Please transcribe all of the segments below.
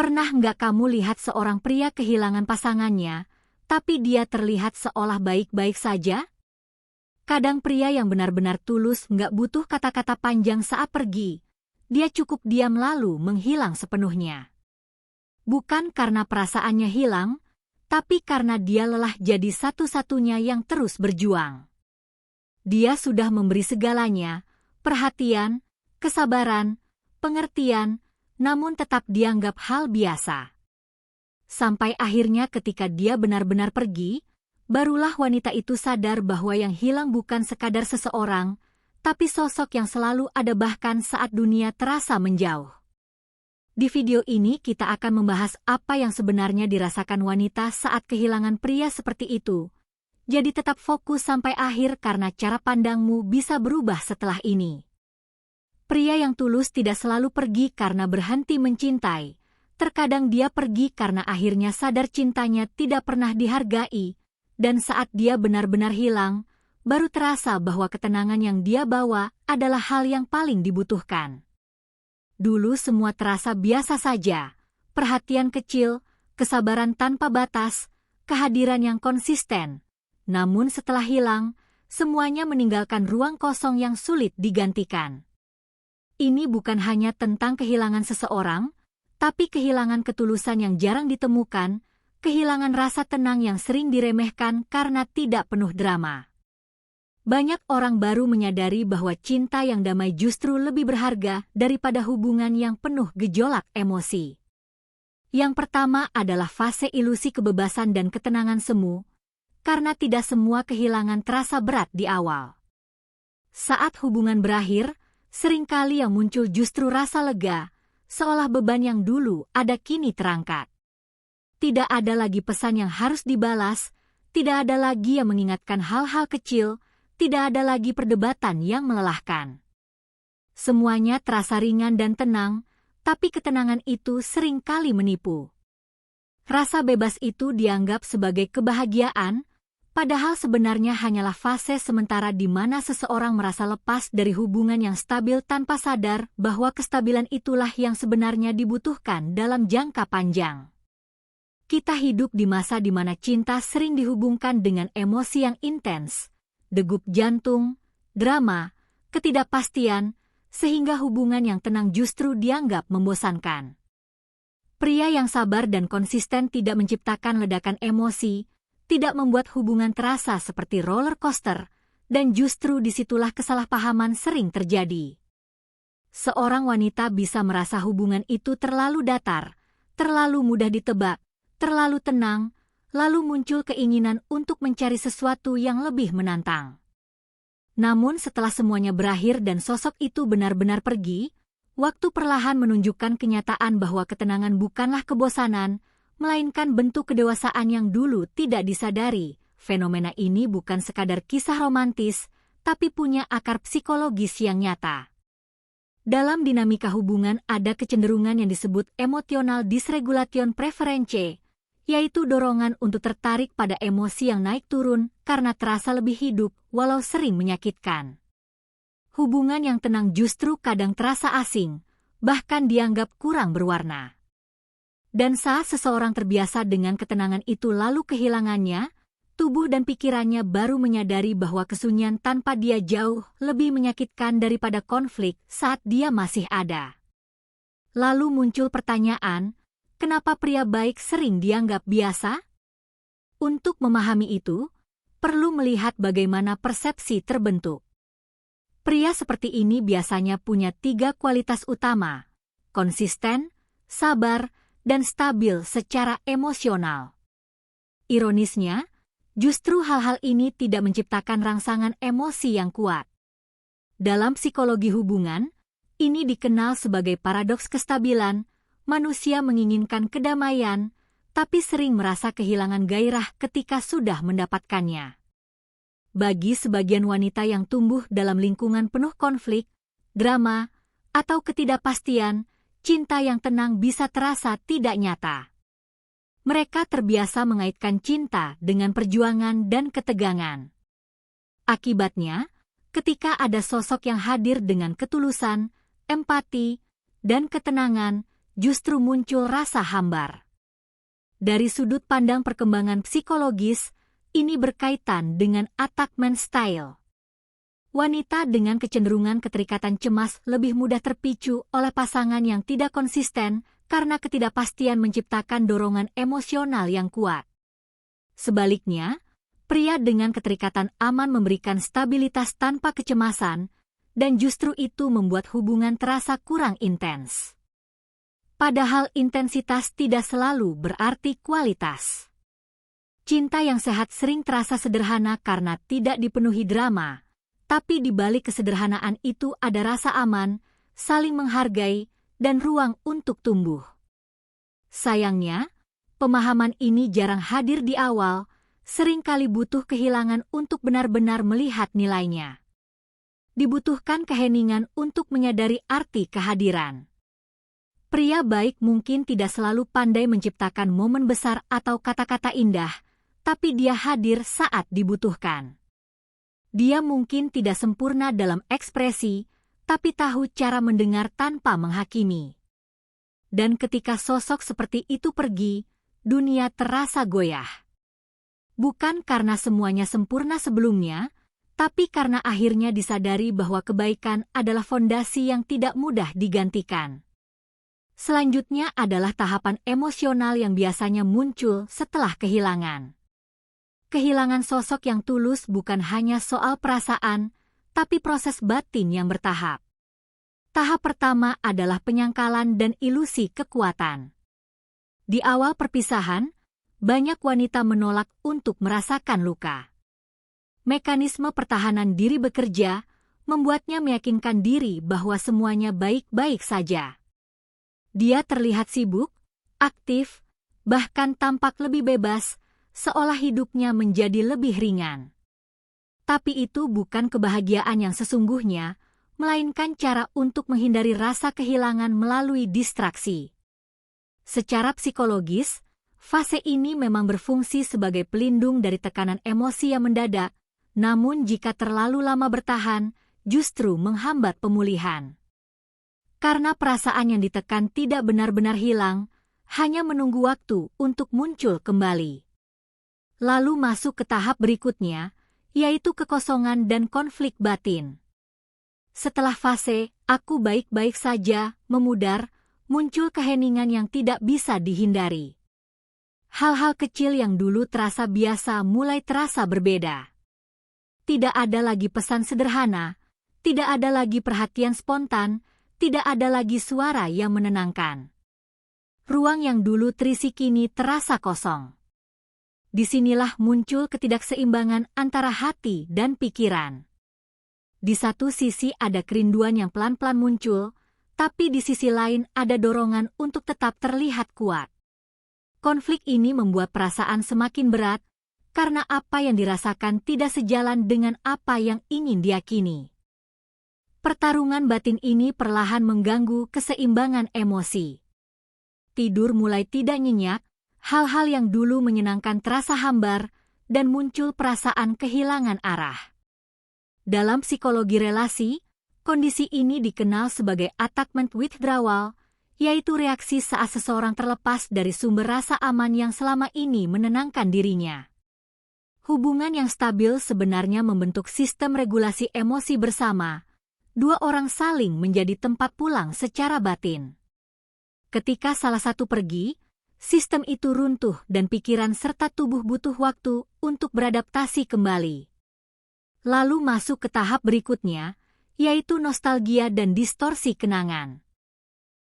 Pernah nggak kamu lihat seorang pria kehilangan pasangannya, tapi dia terlihat seolah baik-baik saja? Kadang pria yang benar-benar tulus nggak butuh kata-kata panjang saat pergi. Dia cukup diam lalu menghilang sepenuhnya. Bukan karena perasaannya hilang, tapi karena dia lelah jadi satu-satunya yang terus berjuang. Dia sudah memberi segalanya, perhatian, kesabaran, pengertian, namun tetap dianggap hal biasa. Sampai akhirnya ketika dia benar-benar pergi, barulah wanita itu sadar bahwa yang hilang bukan sekadar seseorang, tapi sosok yang selalu ada bahkan saat dunia terasa menjauh. Di video ini kita akan membahas apa yang sebenarnya dirasakan wanita saat kehilangan pria seperti itu. Jadi tetap fokus sampai akhir karena cara pandangmu bisa berubah setelah ini. Pria yang tulus tidak selalu pergi karena berhenti mencintai. Terkadang dia pergi karena akhirnya sadar cintanya tidak pernah dihargai. Dan saat dia benar-benar hilang, baru terasa bahwa ketenangan yang dia bawa adalah hal yang paling dibutuhkan. Dulu semua terasa biasa saja, perhatian kecil, kesabaran tanpa batas, kehadiran yang konsisten. Namun setelah hilang, semuanya meninggalkan ruang kosong yang sulit digantikan. Ini bukan hanya tentang kehilangan seseorang, tapi kehilangan ketulusan yang jarang ditemukan, kehilangan rasa tenang yang sering diremehkan karena tidak penuh drama. Banyak orang baru menyadari bahwa cinta yang damai justru lebih berharga daripada hubungan yang penuh gejolak emosi. Yang pertama adalah fase ilusi kebebasan dan ketenangan semu, karena tidak semua kehilangan terasa berat di awal. Saat hubungan berakhir, seringkali yang muncul justru rasa lega, seolah beban yang dulu ada kini terangkat. Tidak ada lagi pesan yang harus dibalas, tidak ada lagi yang mengingatkan hal-hal kecil, tidak ada lagi perdebatan yang melelahkan. Semuanya terasa ringan dan tenang, tapi ketenangan itu seringkali menipu. Rasa bebas itu dianggap sebagai kebahagiaan, padahal sebenarnya hanyalah fase sementara di mana seseorang merasa lepas dari hubungan yang stabil tanpa sadar bahwa kestabilan itulah yang sebenarnya dibutuhkan dalam jangka panjang. Kita hidup di masa di mana cinta sering dihubungkan dengan emosi yang intens, degup jantung, drama, ketidakpastian, sehingga hubungan yang tenang justru dianggap membosankan. Pria yang sabar dan konsisten tidak menciptakan ledakan emosi, tidak membuat hubungan terasa seperti roller coaster, dan justru disitulah kesalahpahaman sering terjadi. Seorang wanita bisa merasa hubungan itu terlalu datar, terlalu mudah ditebak, terlalu tenang, lalu muncul keinginan untuk mencari sesuatu yang lebih menantang. Namun setelah semuanya berakhir dan sosok itu benar-benar pergi, waktu perlahan menunjukkan kenyataan bahwa ketenangan bukanlah kebosanan, melainkan bentuk kedewasaan yang dulu tidak disadari. Fenomena ini bukan sekadar kisah romantis, tapi punya akar psikologis yang nyata. Dalam dinamika hubungan ada kecenderungan yang disebut emotional dysregulation preference, yaitu dorongan untuk tertarik pada emosi yang naik turun karena terasa lebih hidup walau sering menyakitkan. Hubungan yang tenang justru kadang terasa asing, bahkan dianggap kurang berwarna. Dan saat seseorang terbiasa dengan ketenangan itu lalu kehilangannya, tubuh dan pikirannya baru menyadari bahwa kesunyian tanpa dia jauh lebih menyakitkan daripada konflik saat dia masih ada. Lalu muncul pertanyaan, kenapa pria baik sering dianggap biasa? Untuk memahami itu, perlu melihat bagaimana persepsi terbentuk. Pria seperti ini biasanya punya 3 kualitas utama: konsisten, sabar, dan stabil secara emosional. Ironisnya, justru hal-hal ini tidak menciptakan rangsangan emosi yang kuat. Dalam psikologi hubungan, ini dikenal sebagai paradoks kestabilan. Manusia menginginkan kedamaian, tapi sering merasa kehilangan gairah ketika sudah mendapatkannya. Bagi sebagian wanita yang tumbuh dalam lingkungan penuh konflik, drama, atau ketidakpastian, cinta yang tenang bisa terasa tidak nyata. Mereka terbiasa mengaitkan cinta dengan perjuangan dan ketegangan. Akibatnya, ketika ada sosok yang hadir dengan ketulusan, empati, dan ketenangan, justru muncul rasa hambar. Dari sudut pandang perkembangan psikologis, ini berkaitan dengan attachment style. Wanita dengan kecenderungan keterikatan cemas lebih mudah terpicu oleh pasangan yang tidak konsisten karena ketidakpastian menciptakan dorongan emosional yang kuat. Sebaliknya, pria dengan keterikatan aman memberikan stabilitas tanpa kecemasan, dan justru itu membuat hubungan terasa kurang intens. Padahal intensitas tidak selalu berarti kualitas. Cinta yang sehat sering terasa sederhana karena tidak dipenuhi drama, tapi di balik kesederhanaan itu ada rasa aman, saling menghargai, dan ruang untuk tumbuh. Sayangnya, pemahaman ini jarang hadir di awal, seringkali butuh kehilangan untuk benar-benar melihat nilainya. Dibutuhkan keheningan untuk menyadari arti kehadiran. Pria baik mungkin tidak selalu pandai menciptakan momen besar atau kata-kata indah, tapi dia hadir saat dibutuhkan. Dia mungkin tidak sempurna dalam ekspresi, tapi tahu cara mendengar tanpa menghakimi. Dan ketika sosok seperti itu pergi, dunia terasa goyah. Bukan karena semuanya sempurna sebelumnya, tapi karena akhirnya disadari bahwa kebaikan adalah fondasi yang tidak mudah digantikan. Selanjutnya adalah tahapan emosional yang biasanya muncul setelah kehilangan. Kehilangan sosok yang tulus bukan hanya soal perasaan, tapi proses batin yang bertahap. Tahap pertama adalah penyangkalan dan ilusi kekuatan. Di awal perpisahan, banyak wanita menolak untuk merasakan luka. Mekanisme pertahanan diri bekerja, membuatnya meyakinkan diri bahwa semuanya baik-baik saja. Dia terlihat sibuk, aktif, bahkan tampak lebih bebas, seolah hidupnya menjadi lebih ringan. Tapi itu bukan kebahagiaan yang sesungguhnya, melainkan cara untuk menghindari rasa kehilangan melalui distraksi. Secara psikologis, fase ini memang berfungsi sebagai pelindung dari tekanan emosi yang mendadak, namun jika terlalu lama bertahan, justru menghambat pemulihan. Karena perasaan yang ditekan tidak benar-benar hilang, hanya menunggu waktu untuk muncul kembali. Lalu masuk ke tahap berikutnya, yaitu kekosongan dan konflik batin. Setelah fase, aku baik-baik saja, memudar, muncul keheningan yang tidak bisa dihindari. Hal-hal kecil yang dulu terasa biasa mulai terasa berbeda. Tidak ada lagi pesan sederhana, tidak ada lagi perhatian spontan, tidak ada lagi suara yang menenangkan. Ruang yang dulu terisi kini terasa kosong. Disinilah muncul ketidakseimbangan antara hati dan pikiran. Di satu sisi ada kerinduan yang pelan-pelan muncul, tapi di sisi lain ada dorongan untuk tetap terlihat kuat. Konflik ini membuat perasaan semakin berat, karena apa yang dirasakan tidak sejalan dengan apa yang ingin diyakini. Pertarungan batin ini perlahan mengganggu keseimbangan emosi. Tidur mulai tidak nyenyak, hal-hal yang dulu menyenangkan terasa hambar, dan muncul perasaan kehilangan arah. Dalam psikologi relasi, kondisi ini dikenal sebagai attachment withdrawal, yaitu reaksi saat seseorang terlepas dari sumber rasa aman yang selama ini menenangkan dirinya. Hubungan yang stabil sebenarnya membentuk sistem regulasi emosi bersama, dua orang saling menjadi tempat pulang secara batin. Ketika salah satu pergi, sistem itu runtuh dan pikiran serta tubuh butuh waktu untuk beradaptasi kembali. Lalu masuk ke tahap berikutnya, yaitu nostalgia dan distorsi kenangan.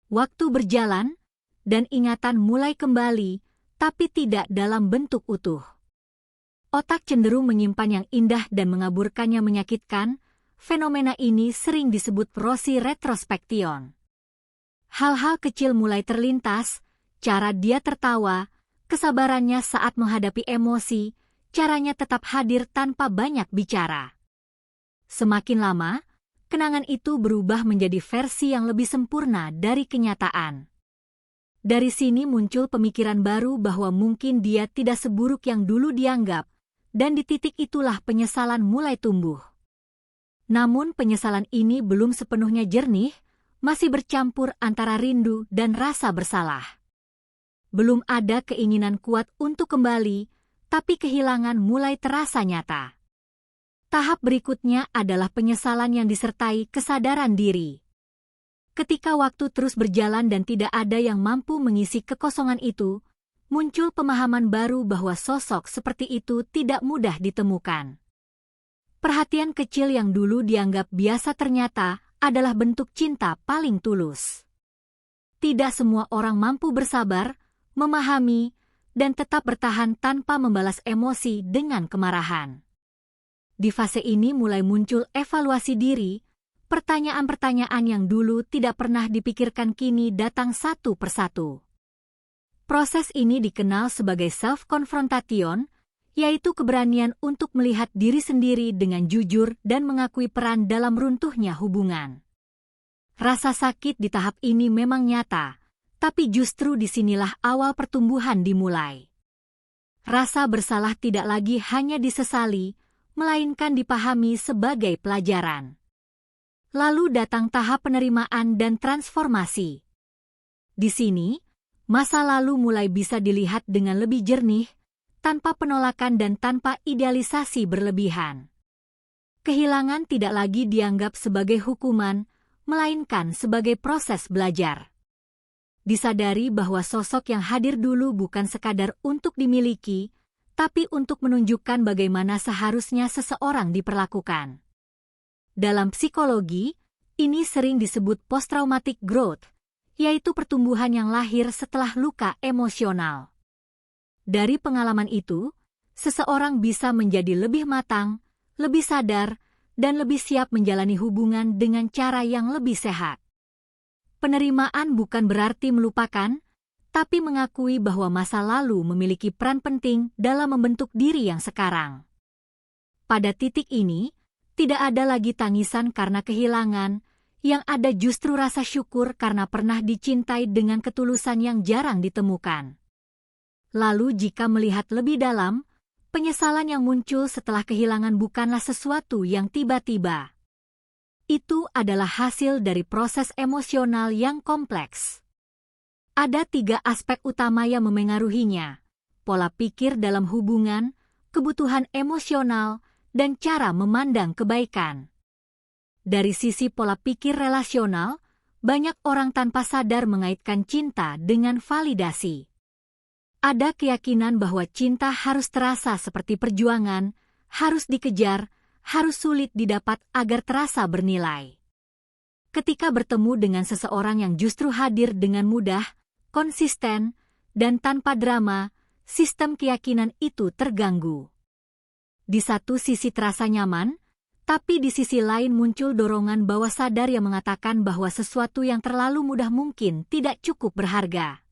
Waktu berjalan, dan ingatan mulai kembali, tapi tidak dalam bentuk utuh. Otak cenderung menyimpan yang indah dan mengaburkannya menyakitkan. Fenomena ini sering disebut prosi retrospektion. Hal-hal kecil mulai terlintas, cara dia tertawa, kesabarannya saat menghadapi emosi, caranya tetap hadir tanpa banyak bicara. Semakin lama, kenangan itu berubah menjadi versi yang lebih sempurna dari kenyataan. Dari sini muncul pemikiran baru bahwa mungkin dia tidak seburuk yang dulu dianggap, dan di titik itulah penyesalan mulai tumbuh. Namun penyesalan ini belum sepenuhnya jernih, masih bercampur antara rindu dan rasa bersalah. Belum ada keinginan kuat untuk kembali, tapi kehilangan mulai terasa nyata. Tahap berikutnya adalah penyesalan yang disertai kesadaran diri. Ketika waktu terus berjalan dan tidak ada yang mampu mengisi kekosongan itu, muncul pemahaman baru bahwa sosok seperti itu tidak mudah ditemukan. Perhatian kecil yang dulu dianggap biasa ternyata adalah bentuk cinta paling tulus. Tidak semua orang mampu bersabar, memahami, dan tetap bertahan tanpa membalas emosi dengan kemarahan. Di fase ini mulai muncul evaluasi diri, pertanyaan-pertanyaan yang dulu tidak pernah dipikirkan kini datang satu persatu. Proses ini dikenal sebagai self-confrontation, yaitu keberanian untuk melihat diri sendiri dengan jujur dan mengakui peran dalam runtuhnya hubungan. Rasa sakit di tahap ini memang nyata, tapi justru disinilah awal pertumbuhan dimulai. Rasa bersalah tidak lagi hanya disesali, melainkan dipahami sebagai pelajaran. Lalu datang tahap penerimaan dan transformasi. Di sini, masa lalu mulai bisa dilihat dengan lebih jernih, tanpa penolakan dan tanpa idealisasi berlebihan. Kehilangan tidak lagi dianggap sebagai hukuman, melainkan sebagai proses belajar. Disadari bahwa sosok yang hadir dulu bukan sekadar untuk dimiliki, tapi untuk menunjukkan bagaimana seharusnya seseorang diperlakukan. Dalam psikologi, ini sering disebut post-traumatic growth, yaitu pertumbuhan yang lahir setelah luka emosional. Dari pengalaman itu, seseorang bisa menjadi lebih matang, lebih sadar, dan lebih siap menjalani hubungan dengan cara yang lebih sehat. Penerimaan bukan berarti melupakan, tapi mengakui bahwa masa lalu memiliki peran penting dalam membentuk diri yang sekarang. Pada titik ini, tidak ada lagi tangisan karena kehilangan, yang ada justru rasa syukur karena pernah dicintai dengan ketulusan yang jarang ditemukan. Lalu jika melihat lebih dalam, penyesalan yang muncul setelah kehilangan bukanlah sesuatu yang tiba-tiba. Itu adalah hasil dari proses emosional yang kompleks. Ada 3 aspek utama yang memengaruhinya: pola pikir dalam hubungan, kebutuhan emosional, dan cara memandang kebaikan. Dari sisi pola pikir relasional, banyak orang tanpa sadar mengaitkan cinta dengan validasi. Ada keyakinan bahwa cinta harus terasa seperti perjuangan, harus dikejar, harus sulit didapat agar terasa bernilai. Ketika bertemu dengan seseorang yang justru hadir dengan mudah, konsisten, dan tanpa drama, sistem keyakinan itu terganggu. Di satu sisi terasa nyaman, tapi di sisi lain muncul dorongan bawah sadar yang mengatakan bahwa sesuatu yang terlalu mudah mungkin tidak cukup berharga.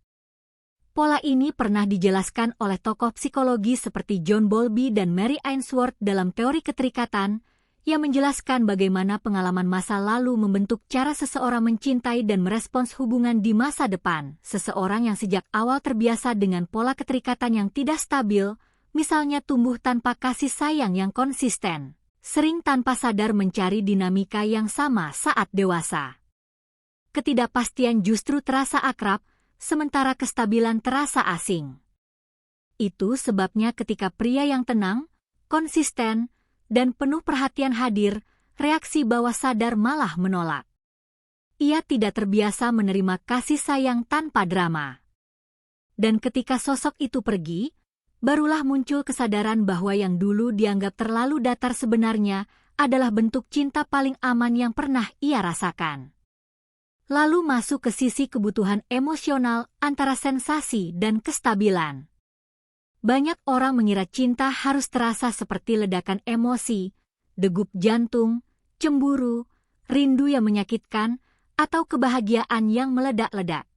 Pola ini pernah dijelaskan oleh tokoh psikologi seperti John Bowlby dan Mary Ainsworth dalam teori keterikatan, yang menjelaskan bagaimana pengalaman masa lalu membentuk cara seseorang mencintai dan merespons hubungan di masa depan. Seseorang yang sejak awal terbiasa dengan pola keterikatan yang tidak stabil, misalnya tumbuh tanpa kasih sayang yang konsisten, sering tanpa sadar mencari dinamika yang sama saat dewasa. Ketidakpastian justru terasa akrab, sementara kestabilan terasa asing. Itu sebabnya ketika pria yang tenang, konsisten, dan penuh perhatian hadir, reaksi bawah sadar malah menolak. Ia tidak terbiasa menerima kasih sayang tanpa drama. Dan ketika sosok itu pergi, barulah muncul kesadaran bahwa yang dulu dianggap terlalu datar sebenarnya adalah bentuk cinta paling aman yang pernah ia rasakan. Lalu masuk ke sisi kebutuhan emosional antara sensasi dan kestabilan. Banyak orang mengira cinta harus terasa seperti ledakan emosi, degup jantung, cemburu, rindu yang menyakitkan, atau kebahagiaan yang meledak-ledak.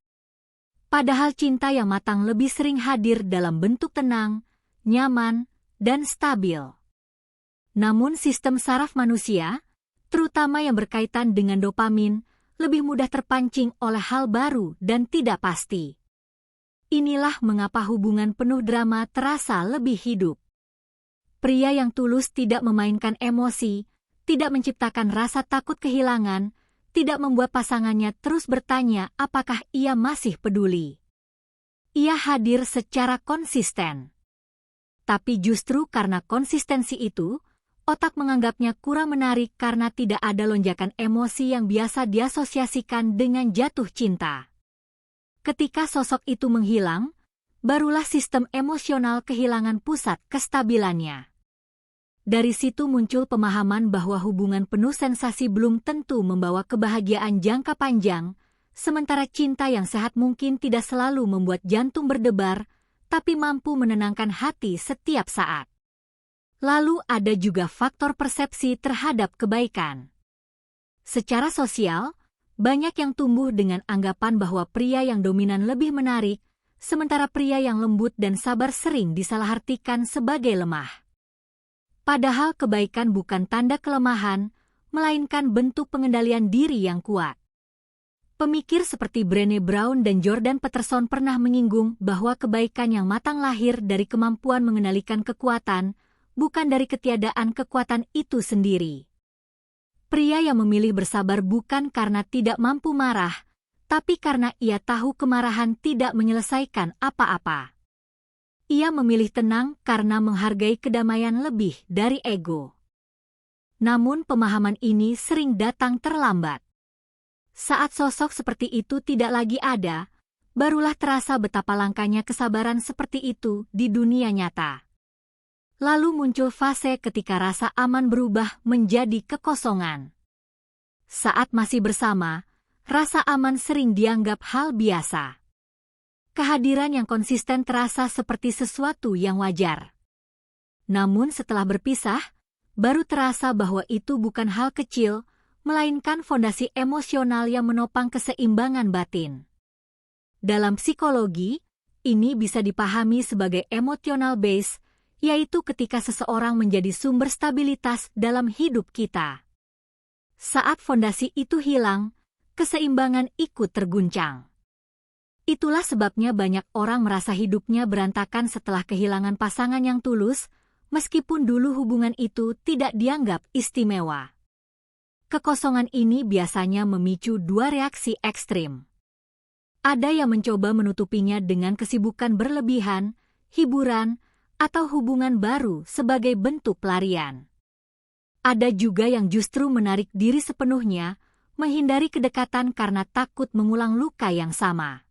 Padahal cinta yang matang lebih sering hadir dalam bentuk tenang, nyaman, dan stabil. Namun sistem saraf manusia, terutama yang berkaitan dengan dopamin, lebih mudah terpancing oleh hal baru dan tidak pasti. Inilah mengapa hubungan penuh drama terasa lebih hidup. Pria yang tulus tidak memainkan emosi, tidak menciptakan rasa takut kehilangan, tidak membuat pasangannya terus bertanya apakah ia masih peduli. Ia hadir secara konsisten. Tapi justru karena konsistensi itu, otak menganggapnya kurang menarik karena tidak ada lonjakan emosi yang biasa diasosiasikan dengan jatuh cinta. Ketika sosok itu menghilang, barulah sistem emosional kehilangan pusat kestabilannya. Dari situ muncul pemahaman bahwa hubungan penuh sensasi belum tentu membawa kebahagiaan jangka panjang, sementara cinta yang sehat mungkin tidak selalu membuat jantung berdebar, tapi mampu menenangkan hati setiap saat. Lalu ada juga faktor persepsi terhadap kebaikan. Secara sosial, banyak yang tumbuh dengan anggapan bahwa pria yang dominan lebih menarik, sementara pria yang lembut dan sabar sering disalahartikan sebagai lemah. Padahal kebaikan bukan tanda kelemahan, melainkan bentuk pengendalian diri yang kuat. Pemikir seperti Brené Brown dan Jordan Peterson pernah menyinggung bahwa kebaikan yang matang lahir dari kemampuan mengendalikan kekuatan, bukan dari ketiadaan kekuatan itu sendiri. Pria yang memilih bersabar bukan karena tidak mampu marah, tapi karena ia tahu kemarahan tidak menyelesaikan apa-apa. Ia memilih tenang karena menghargai kedamaian lebih dari ego. Namun pemahaman ini sering datang terlambat. Saat sosok seperti itu tidak lagi ada, barulah terasa betapa langkanya kesabaran seperti itu di dunia nyata. Lalu muncul fase ketika rasa aman berubah menjadi kekosongan. Saat masih bersama, rasa aman sering dianggap hal biasa. Kehadiran yang konsisten terasa seperti sesuatu yang wajar. Namun setelah berpisah, baru terasa bahwa itu bukan hal kecil, melainkan fondasi emosional yang menopang keseimbangan batin. Dalam psikologi, ini bisa dipahami sebagai emotional base, yaitu ketika seseorang menjadi sumber stabilitas dalam hidup kita. Saat fondasi itu hilang, keseimbangan ikut terguncang. Itulah sebabnya banyak orang merasa hidupnya berantakan setelah kehilangan pasangan yang tulus, meskipun dulu hubungan itu tidak dianggap istimewa. Kekosongan ini biasanya memicu dua reaksi ekstrim. Ada yang mencoba menutupinya dengan kesibukan berlebihan, hiburan, atau hubungan baru sebagai bentuk pelarian. Ada juga yang justru menarik diri sepenuhnya, menghindari kedekatan karena takut mengulang luka yang sama.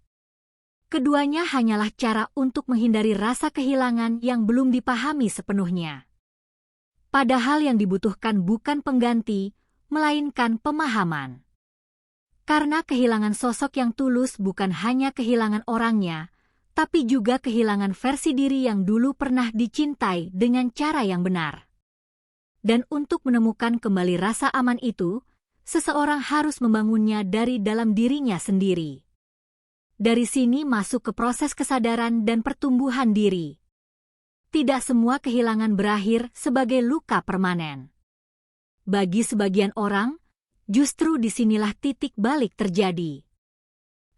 Keduanya hanyalah cara untuk menghindari rasa kehilangan yang belum dipahami sepenuhnya. Padahal yang dibutuhkan bukan pengganti, melainkan pemahaman. Karena kehilangan sosok yang tulus bukan hanya kehilangan orangnya, tapi juga kehilangan versi diri yang dulu pernah dicintai dengan cara yang benar. Dan untuk menemukan kembali rasa aman itu, seseorang harus membangunnya dari dalam dirinya sendiri. Dari sini masuk ke proses kesadaran dan pertumbuhan diri. Tidak semua kehilangan berakhir sebagai luka permanen. Bagi sebagian orang, justru disinilah titik balik terjadi.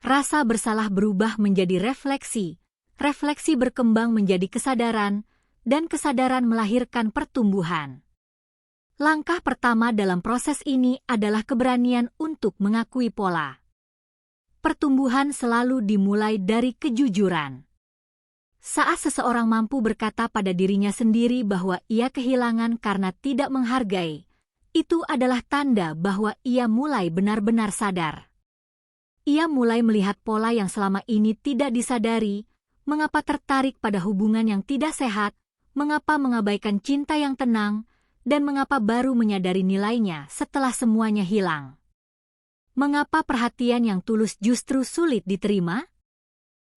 Rasa bersalah berubah menjadi refleksi, refleksi berkembang menjadi kesadaran, dan kesadaran melahirkan pertumbuhan. Langkah pertama dalam proses ini adalah keberanian untuk mengakui pola. Pertumbuhan selalu dimulai dari kejujuran. Saat seseorang mampu berkata pada dirinya sendiri bahwa ia kehilangan karena tidak menghargai, itu adalah tanda bahwa ia mulai benar-benar sadar. Ia mulai melihat pola yang selama ini tidak disadari, mengapa tertarik pada hubungan yang tidak sehat, mengapa mengabaikan cinta yang tenang, dan mengapa baru menyadari nilainya setelah semuanya hilang. Mengapa perhatian yang tulus justru sulit diterima?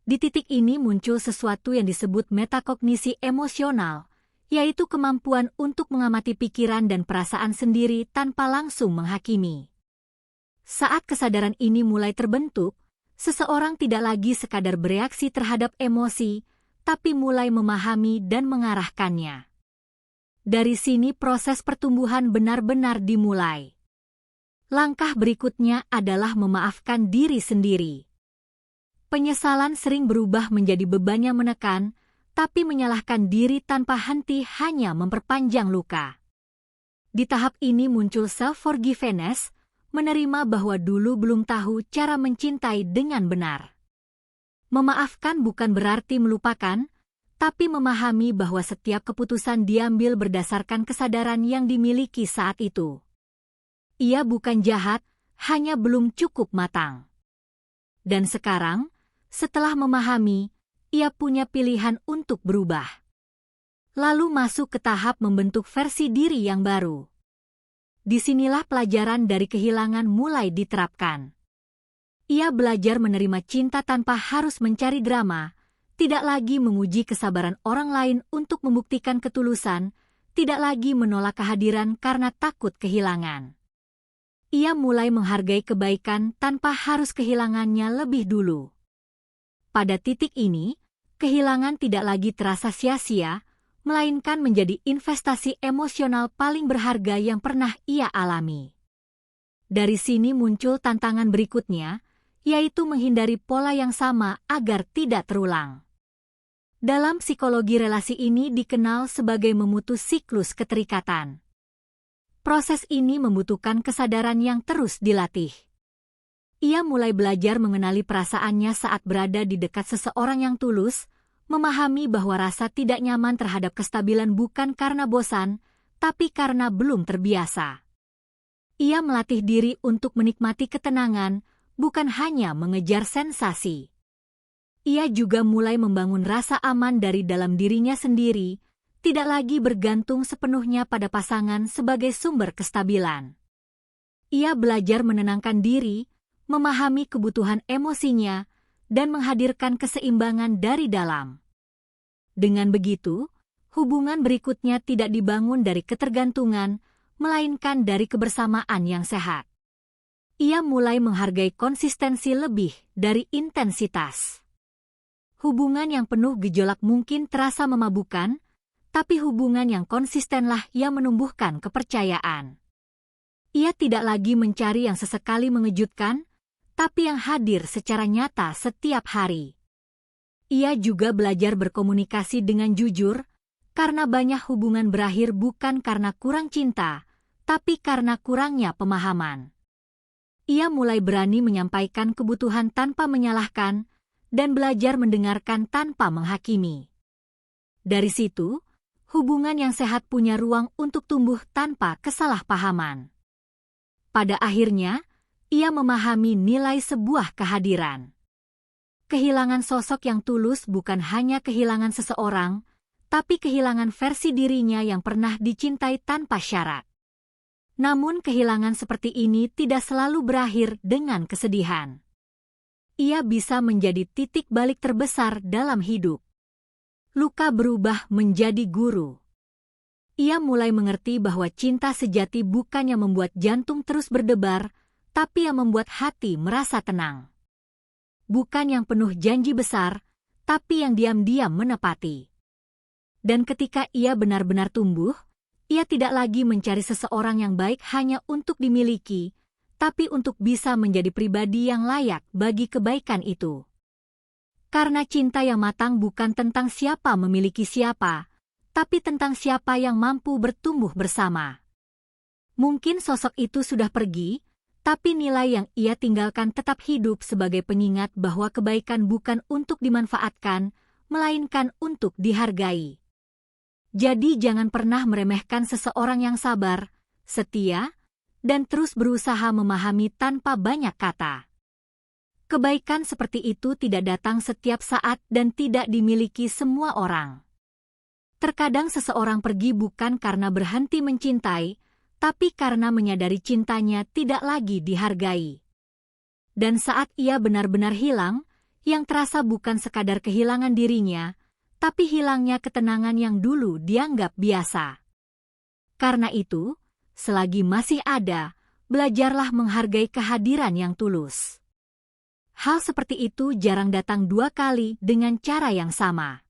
Di titik ini muncul sesuatu yang disebut metakognisi emosional, yaitu kemampuan untuk mengamati pikiran dan perasaan sendiri tanpa langsung menghakimi. Saat kesadaran ini mulai terbentuk, seseorang tidak lagi sekadar bereaksi terhadap emosi, tapi mulai memahami dan mengarahkannya. Dari sini proses pertumbuhan benar-benar dimulai. Langkah berikutnya adalah memaafkan diri sendiri. Penyesalan sering berubah menjadi beban yang menekan, tapi menyalahkan diri tanpa henti hanya memperpanjang luka. Di tahap ini muncul self-forgiveness, menerima bahwa dulu belum tahu cara mencintai dengan benar. Memaafkan bukan berarti melupakan, tapi memahami bahwa setiap keputusan diambil berdasarkan kesadaran yang dimiliki saat itu. Ia bukan jahat, hanya belum cukup matang. Dan sekarang, setelah memahami, ia punya pilihan untuk berubah. Lalu masuk ke tahap membentuk versi diri yang baru. Disinilah pelajaran dari kehilangan mulai diterapkan. Ia belajar menerima cinta tanpa harus mencari drama, tidak lagi menguji kesabaran orang lain untuk membuktikan ketulusan, tidak lagi menolak kehadiran karena takut kehilangan. Ia mulai menghargai kebaikan tanpa harus kehilangannya lebih dulu. Pada titik ini, kehilangan tidak lagi terasa sia-sia, melainkan menjadi investasi emosional paling berharga yang pernah ia alami. Dari sini muncul tantangan berikutnya, yaitu menghindari pola yang sama agar tidak terulang. Dalam psikologi relasi ini dikenal sebagai memutus siklus keterikatan. Proses ini membutuhkan kesadaran yang terus dilatih. Ia mulai belajar mengenali perasaannya saat berada di dekat seseorang yang tulus, memahami bahwa rasa tidak nyaman terhadap kestabilan bukan karena bosan, tapi karena belum terbiasa. Ia melatih diri untuk menikmati ketenangan, bukan hanya mengejar sensasi. Ia juga mulai membangun rasa aman dari dalam dirinya sendiri, tidak lagi bergantung sepenuhnya pada pasangan sebagai sumber kestabilan. Ia belajar menenangkan diri, memahami kebutuhan emosinya, dan menghadirkan keseimbangan dari dalam. Dengan begitu, hubungan berikutnya tidak dibangun dari ketergantungan, melainkan dari kebersamaan yang sehat. Ia mulai menghargai konsistensi lebih dari intensitas. Hubungan yang penuh gejolak mungkin terasa memabukkan, tapi hubungan yang konsistenlah yang menumbuhkan kepercayaan. Ia tidak lagi mencari yang sesekali mengejutkan, tapi yang hadir secara nyata setiap hari. Ia juga belajar berkomunikasi dengan jujur, karena banyak hubungan berakhir bukan karena kurang cinta, tapi karena kurangnya pemahaman. Ia mulai berani menyampaikan kebutuhan tanpa menyalahkan, dan belajar mendengarkan tanpa menghakimi. Dari situ, hubungan yang sehat punya ruang untuk tumbuh tanpa kesalahpahaman. Pada akhirnya, ia memahami nilai sebuah kehadiran. Kehilangan sosok yang tulus bukan hanya kehilangan seseorang, tapi kehilangan versi dirinya yang pernah dicintai tanpa syarat. Namun kehilangan seperti ini tidak selalu berakhir dengan kesedihan. Ia bisa menjadi titik balik terbesar dalam hidup. Luka berubah menjadi guru. Ia mulai mengerti bahwa cinta sejati bukannya membuat jantung terus berdebar, tapi yang membuat hati merasa tenang. Bukan yang penuh janji besar, tapi yang diam-diam menepati. Dan ketika ia benar-benar tumbuh, ia tidak lagi mencari seseorang yang baik hanya untuk dimiliki, tapi untuk bisa menjadi pribadi yang layak bagi kebaikan itu. Karena cinta yang matang bukan tentang siapa memiliki siapa, tapi tentang siapa yang mampu bertumbuh bersama. Mungkin sosok itu sudah pergi, tapi nilai yang ia tinggalkan tetap hidup sebagai pengingat bahwa kebaikan bukan untuk dimanfaatkan, melainkan untuk dihargai. Jadi jangan pernah meremehkan seseorang yang sabar, setia, dan terus berusaha memahami tanpa banyak kata. Kebaikan seperti itu tidak datang setiap saat dan tidak dimiliki semua orang. Terkadang seseorang pergi bukan karena berhenti mencintai, tapi karena menyadari cintanya tidak lagi dihargai. Dan saat ia benar-benar hilang, yang terasa bukan sekadar kehilangan dirinya, tapi hilangnya ketenangan yang dulu dianggap biasa. Karena itu, selagi masih ada, belajarlah menghargai kehadiran yang tulus. Hal seperti itu jarang datang dua kali dengan cara yang sama.